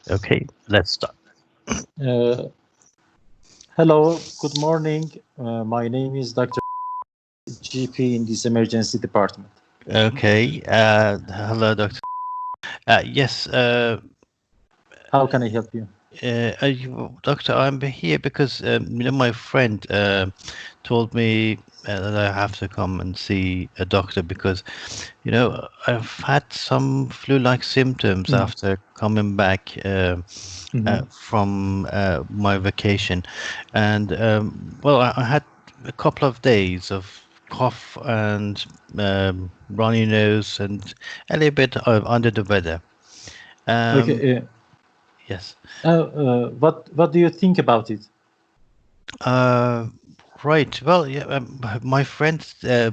Okay, let's start. Uh, Hello, good morning. My name is Dr. GP in this emergency department. Okay, hello, Doctor. Yes, How can I help you? Doctor, I'm here because my friend told me that I have to come and see a doctor because I've had some flu-like symptoms Mm. after coming back Mhm. from my vacation, and well, I had a couple of days of cough and runny nose and a little bit of under the weather. Um, Okay. yes. What do you think about it? Uh, right. Well, yeah, my friend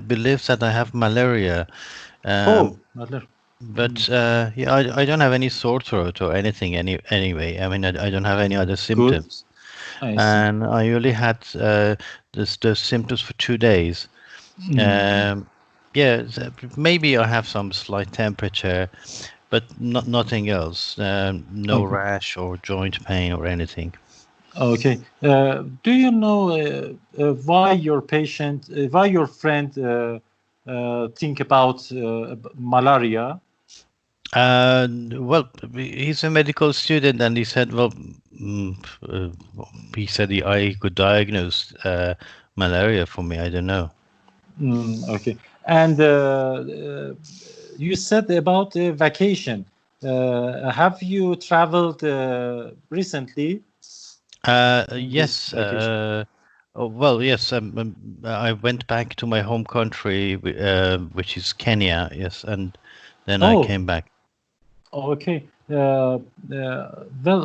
believes that I have malaria, um, Oh, Adler. Mm. but yeah, I don't have any sore throat or anything anyway. I mean, I don't have any other Good. symptoms, I see. and I only had those symptoms for 2 days. Mm. Um, yeah, maybe I have some slight temperature, but nothing else. No Okay. rash or joint pain or anything. Okay. Do you know why your patient, why your friend think about malaria? Well, he's a medical student, and he said, well, mm, uh, he said I could diagnose malaria for me. I don't know. Okay. And you said about vacation. Have you traveled recently in this Yes. vacation? Oh, well, yes. I went back to my home country, which is Kenya. Yes, and then I Oh, came back. okay. Well,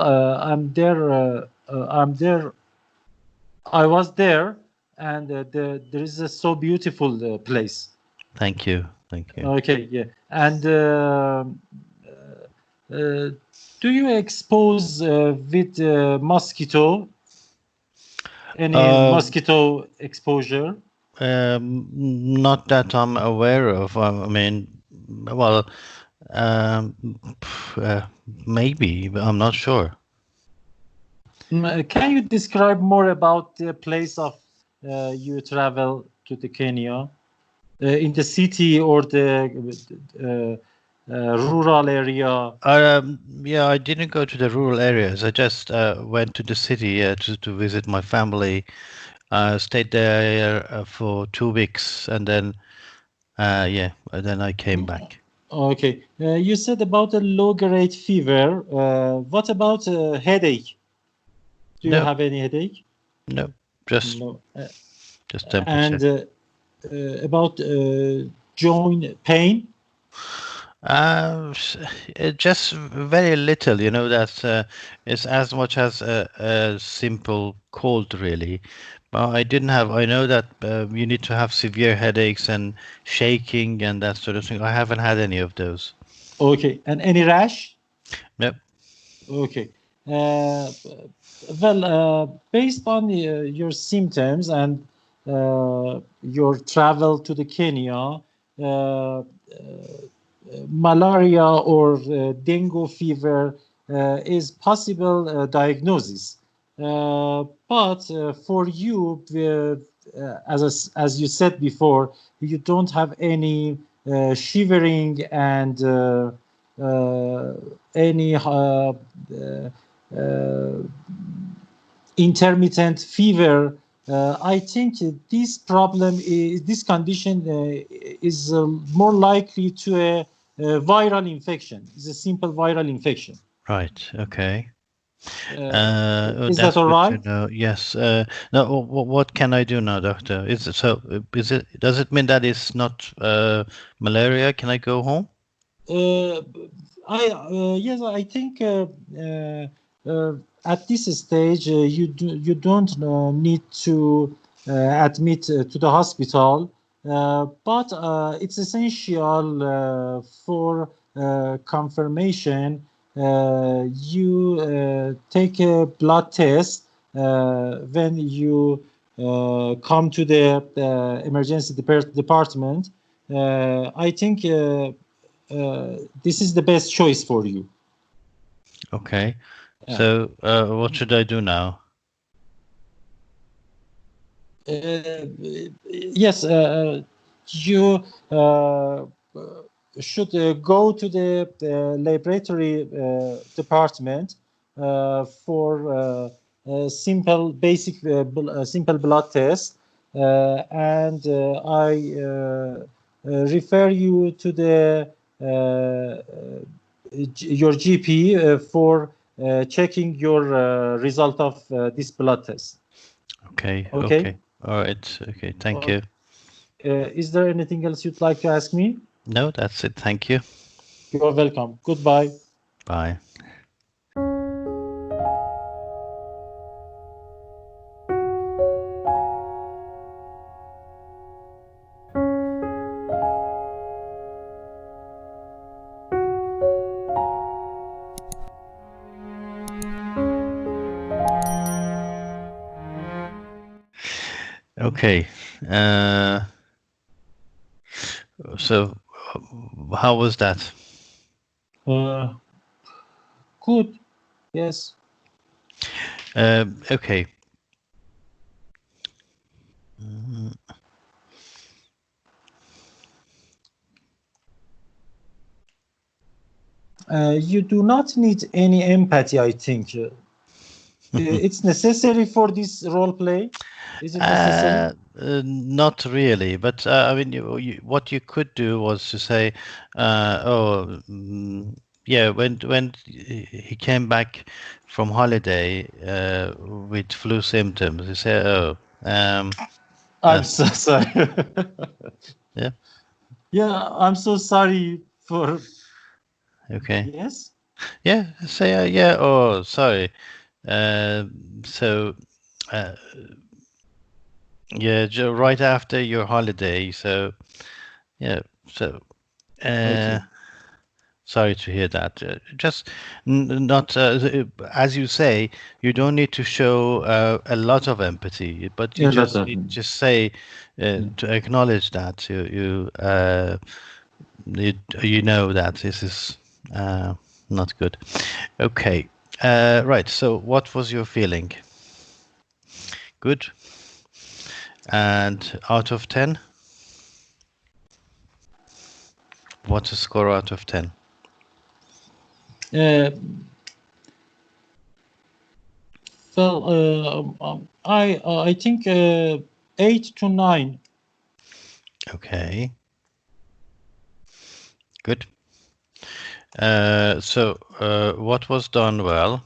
I'm there. I'm there. I was there, and there is a so beautiful place. Thank you. Thank you. Okay, yeah. And uh, do you expose with mosquito, any Uh, mosquito exposure? Not that I'm aware of. I mean, well, um, maybe, but I'm not sure. Can you describe more about the place of you travel to the Kenya, in the city or the rural area? Yeah, I didn't go to the rural areas. I just went to the city to visit my family. Stayed there for 2 weeks, and then yeah, and then I came back. Okay. You said about a low-grade fever. What about headache? Do you No, have any headache? no, just No. just And temperature. about joint pain? S- just very little, that it's as much as a simple cold, really. But I didn't have, I know that you need to have severe headaches and shaking and that sort of thing. I haven't had any of those. Okay. And any rash? No. Okay. Well, based on your symptoms and your travel to the Kenya, malaria or dengue fever is possible diagnosis. But for you, as you said before, you don't have any shivering and uh, any intermittent fever. I think this problem, this condition is more likely to a viral infection. It's a simple viral infection. Right. Okay. Uh, is that That's all good to right? know. Yes. Now, what can I do now, doctor? Is it so? Is it? Does it mean that it's not malaria? Can I go home? Uh, yes, I think uh, at this stage you don't need to admit to the hospital, but it's essential for confirmation. You take a blood test when you come to the emergency department. I think this is the best choice for you. Okay. Yeah. So what should I do now? Yes, you should go to the laboratory department for simple, basic, simple blood test, and I refer you to the your GP for checking your result of this blood test. Okay. Okay. Okay. All right. Okay. Thank you. Is there anything else you'd like to ask me? No, that's it. Thank you. You're welcome. Goodbye. Bye. Okay. So how was that? Uh, good. Yes. Okay. You do not need any empathy, I think. It's necessary for this role play. Is it necessary? Not really, but I mean, what you could do was to say, "Oh, yeah, when he came back from holiday with flu symptoms, you say, oh, I'm so sorry. yeah, Yeah, I'm so sorry for. okay, Yes. yeah, say, yeah, oh, sorry, so." Uh, yeah, right after your holiday, so yeah, so. Uh, Okay. Sorry to hear that. Just not, as you say, you don't need to show a lot of empathy, but you Yeah, that's just right. you just say to acknowledge that you you know that this is not good. Okay, right. So, what was your feeling? Good. And out of 10, what's a score out of 10? Uh, well, I think 8 to 9. Okay, good. So, what was done well?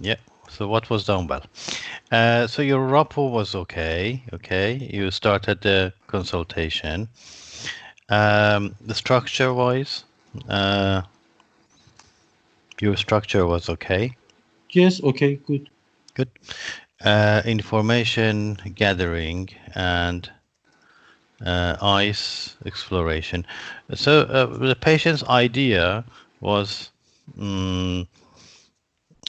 Yeah. So what was done well? So your rapport was okay. Okay. You started the consultation. The structure wise, uh, your structure was okay. Yes. Okay. Good. Good. Information gathering and ice exploration. So the patient's idea was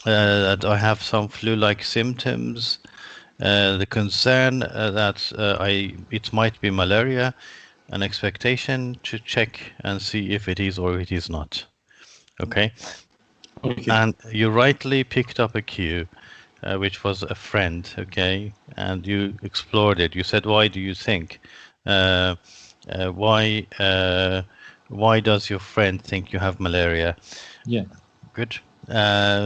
that I have some flu-like symptoms. The concern that it might be malaria, an expectation to check and see if it is or it is not. Okay. Okay. And you rightly picked up a cue, which was a friend. Okay. And you explored it. You said, why do you think? Uh, uh, why, uh, why does your friend think you have malaria? Yeah. Good.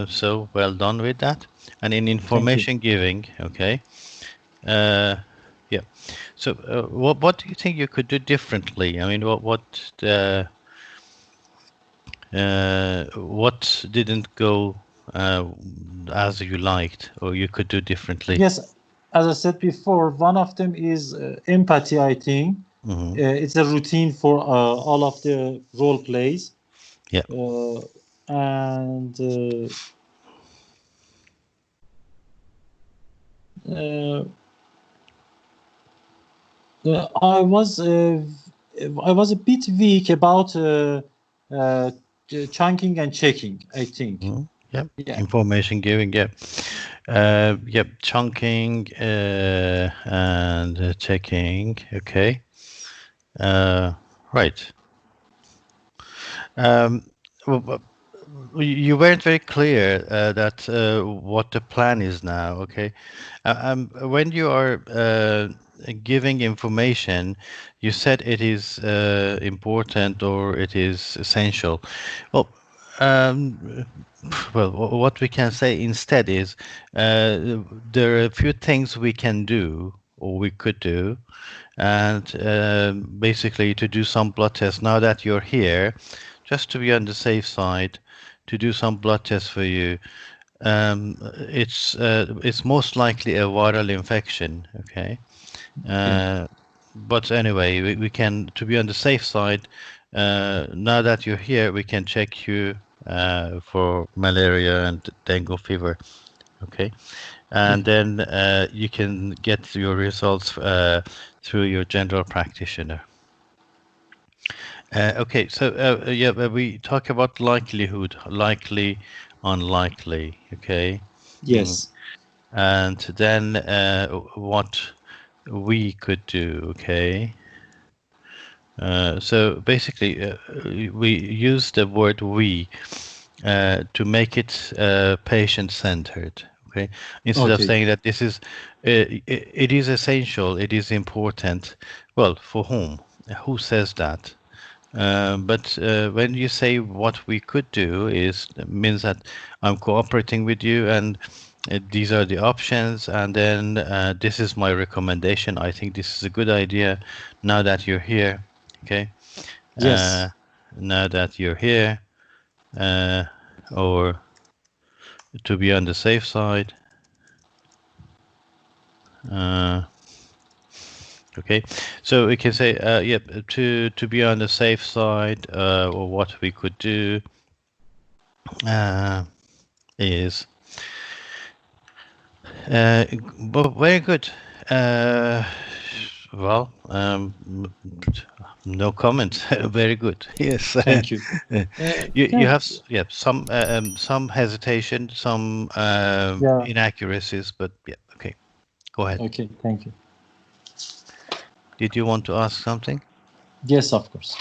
So well done with that. And in Thank you. information giving, okay. Yeah. So, what do you think you could do differently? I mean, what didn't go as you liked, or you could do differently? Yes, as I said before, one of them is empathy, I think. Hmm. It's a routine for all of the role plays. Yeah. And uh, I was a bit weak about chunking and checking, I think. Mhm. Yep. Yeah. Information giving. Yep. Yep. Chunking and checking. Okay. Uh, right. Um, you weren't very clear that what the plan is now. Okay, when you are giving information, you said it is important or it is essential. Well, um, what we can say instead is there are a few things we can do or we could do, and basically to do some blood tests now that you're here, just to be on the safe side, to do some blood tests for you. It's most likely a viral infection. Okay. Okay. But anyway, we can, to be on the safe side, now that you're here, we can check you for malaria and dengue fever. Okay. And Okay. then you can get your results through your general practitioner. Okay, so yeah, we talk about likelihood, likely, unlikely. Okay. Mm. Yes. And then what we could do. Okay. So basically, we use the word we to make it patient-centered. Okay, instead of Okay. saying that this is, it is essential, it is important. Well, for whom? Who says that? But when you say what we could do is means that I'm cooperating with you and these are the options, and then this is my recommendation. I think this is a good idea now that you're here. Okay. Uh, Yes. Now that you're here, uh, or to be on the safe side. Uh, okay. So we can say, yep, to be on the safe side, or what we could do uh, is Uh, very good. Uh, well, no comment. Very good. Yes. Thank you. You Thank. have yeah some hesitation, some Yeah. inaccuracies, but yeah. Okay, go ahead. Okay. Thank you. Did you want to ask something? Yes, of course.